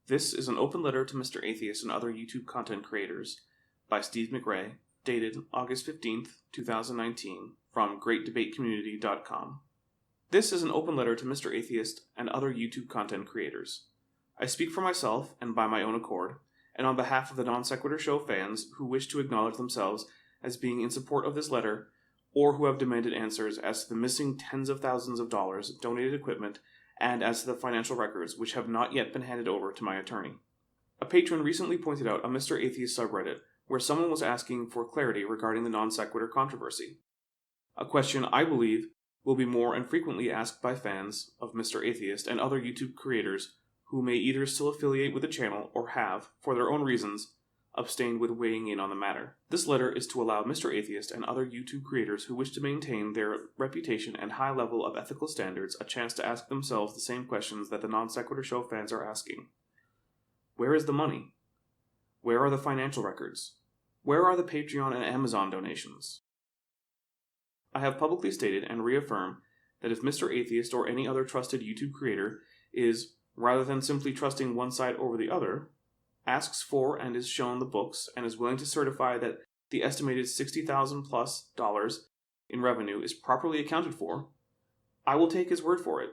This is an open letter to Mr. Atheist and other YouTube content creators by Steve McRae, dated August 15th, 2019, from greatdebatecommunity.com. This is an open letter to Mr. Atheist and other YouTube content creators. I speak for myself and by my own accord, and on behalf of the Non Sequitur Show fans who wish to acknowledge themselves as being in support of this letter, or who have demanded answers as to the missing tens of thousands of dollars, donated equipment, and as to the financial records which have not yet been handed over to my attorney. A patron recently pointed out a Mr. Atheist subreddit where someone was asking for clarity regarding the non sequitur controversy. A question I believe will be more and frequently asked by fans of Mr. Atheist and other YouTube creators who may either still affiliate with the channel or have, for their own reasons, abstained with weighing in on the matter. This letter is to allow Mr. Atheist and other YouTube creators who wish to maintain their reputation and high level of ethical standards a chance to ask themselves the same questions that the Non Sequitur Show fans are asking. Where is the money? Where are the financial records? Where are the Patreon and Amazon donations? I have publicly stated and reaffirm that if Mr. Atheist or any other trusted YouTube creator is, rather than simply trusting one side over the other, asks for and is shown the books and is willing to certify that the estimated $60,000 plus in revenue is properly accounted for, I will take his word for it.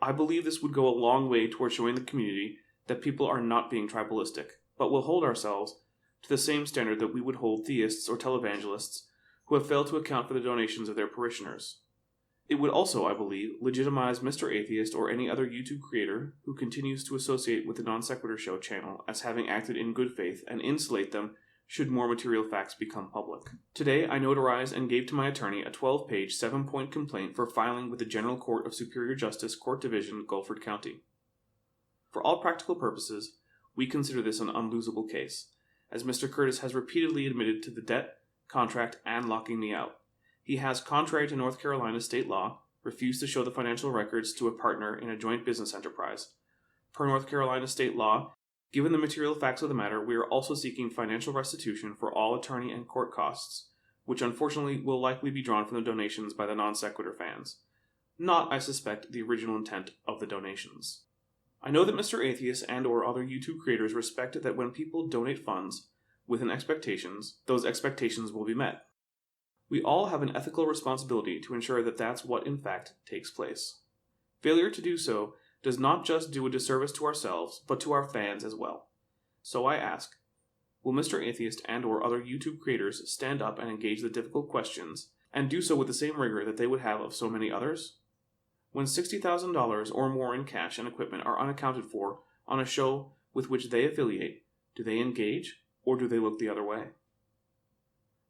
I believe this would go a long way toward showing the community that people are not being tribalistic, but will hold ourselves to the same standard that we would hold theists or televangelists who have failed to account for the donations of their parishioners. It would also, I believe, legitimize Mr. Atheist or any other YouTube creator who continues to associate with the Non Sequitur Show channel as having acted in good faith and insulate them should more material facts become public. Today, I notarized and gave to my attorney a 12-page, 7-point complaint for filing with the General Court of Superior Justice, Court Division, Guilford County. For all practical purposes, we consider this an unlosable case, as Mr. Curtis has repeatedly admitted to the debt, contract, and locking me out. He has, contrary to North Carolina state law, refused to show the financial records to a partner in a joint business enterprise. Per North Carolina state law, given the material facts of the matter, we are also seeking financial restitution for all attorney and court costs, which unfortunately will likely be drawn from the donations by the Non Sequitur fans. Not, I suspect, the original intent of the donations. I know that Mr. Atheist and or other YouTube creators respect that when people donate funds with expectations, those expectations will be met. We all have an ethical responsibility to ensure that that's what in fact takes place. Failure to do so does not just do a disservice to ourselves, but to our fans as well. So I ask, will Mr. Atheist and or other YouTube creators stand up and engage the difficult questions, and do so with the same rigor that they would have of so many others? When $60,000 or more in cash and equipment are unaccounted for on a show with which they affiliate, do they engage, or do they look the other way?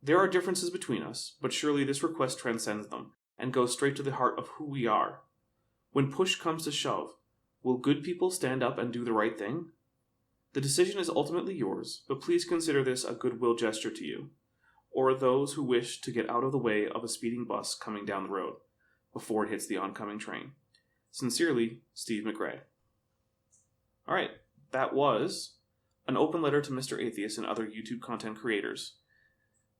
There are differences between us, but surely this request transcends them, and goes straight to the heart of who we are. When push comes to shove, will good people stand up and do the right thing? The decision is ultimately yours, but please consider this a goodwill gesture to you, or those who wish to get out of the way of a speeding bus coming down the road, before it hits the oncoming train. Sincerely, Steve McRae. Alright, that was an open letter to Mr. Atheist and other YouTube content creators.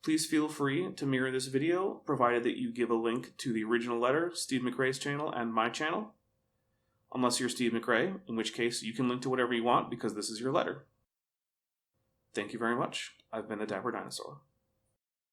Please feel free to mirror this video, provided that you give a link to the original letter, Steve McRae's channel, and my channel. Unless you're Steve McRae, in which case you can link to whatever you want because this is your letter. Thank you very much. I've been the Dapper Dinosaur.